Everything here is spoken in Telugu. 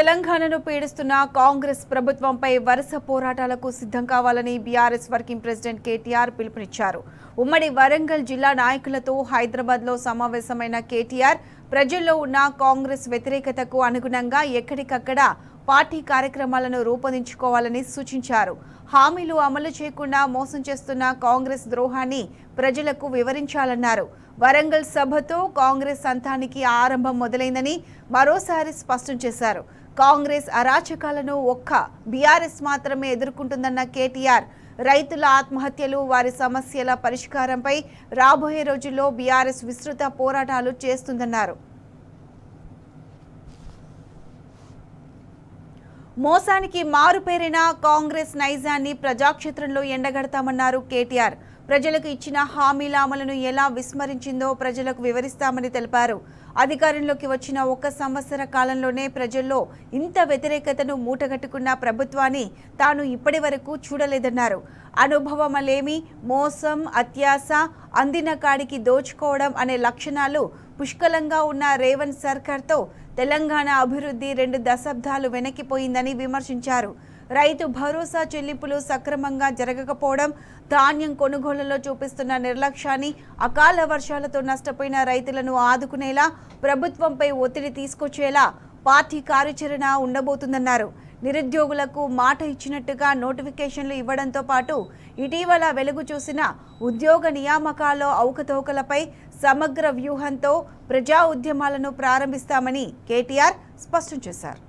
తెలంగాణను పీడిస్తున్న కాంగ్రెస్ ప్రభుత్వంపై వరుస పోరాటాలకు సిద్ధం కావాలని బీఆర్ఎస్ వర్కింగ్ ప్రెసిడెంట్ కేటీఆర్ పిలుపునిచ్చారు. ఉమ్మడి వరంగల్ జిల్లా నాయకులతో హైదరాబాద్లో సమావేశమైన కేటీఆర్ ప్రజల్లో ఉన్న కాంగ్రెస్ వ్యతిరేకతకు అనుగుణంగా ఎక్కడికక్కడ పార్టీ కార్యక్రమాలను రూపొందించుకోవాలని సూచించారు. హామీలు అమలు చేయకుండా మోసం చేస్తున్న కాంగ్రెస్ ద్రోహాన్ని ప్రజలకు వివరించాలన్నారు. వరంగల్ సభతో కాంగ్రెస్ అంతానికి ఆరంభం మొదలైందని మరోసారి స్పష్టం చేశారు. కాంగ్రెస్ అరాచకాలను ఒక్క బీఆర్ఎస్ మాత్రమే ఎదుర్కొంటుందన్న కేటీఆర్ రైతుల ఆత్మహత్యలు, వారి సమస్యల పరిష్కారంపై రాబోయే రోజుల్లో బీఆర్ఎస్ విస్తృత పోరాటాలు చేస్తుందన్నారు. మోసానికి మారుపేరిన కాంగ్రెస్ నైజాన్ని ప్రజాక్షేత్రంలో ఎండగడతామన్నారు కేటీఆర్. ప్రజలకు ఇచ్చిన హామీల అమలును ఎలా విస్మరించిందో ప్రజలకు వివరిస్తామని తెలిపారు. అధికారంలోకి వచ్చిన 1 సంవత్సర కాలంలోనే ప్రజల్లో ఇంత వ్యతిరేకతను మూటగట్టుకున్న ప్రభుత్వాన్ని తాను ఇప్పటి వరకు చూడలేదన్నారు. అనుభవమలేమి, మోసం, అత్యాశ, అందిన కాడికి దోచుకోవడం అనే లక్షణాలు పుష్కలంగా ఉన్న రేవంత్ సర్కార్తో తెలంగాణ అభివృద్ధి 2 దశాబ్దాలు వెనక్కిపోయిందని విమర్శించారు. రైతు భరోసా చెల్లింపులు సక్రమంగా జరగకపోవడం, ధాన్యం కొనుగోలులో చూపిస్తున్న నిర్లక్ష్యాన్ని, అకాల వర్షాలతో నష్టపోయిన రైతులను ఆదుకునేలా ప్రభుత్వంపై ఒత్తిడి తీసుకొచ్చేలా పార్టీ కార్యాచరణ ఉండబోతుందన్నారు. నిరుద్యోగులకు మాట ఇచ్చినట్టుగా నోటిఫికేషన్లు ఇవ్వడంతో పాటు ఇటీవల వెలుగు చూసిన ఉద్యోగ నియామకాల్లో అవకతవకలపై సమగ్ర వ్యూహంతో ప్రజా ఉద్యమాలను ప్రారంభిస్తామని కేటీఆర్ స్పష్టం చేశారు.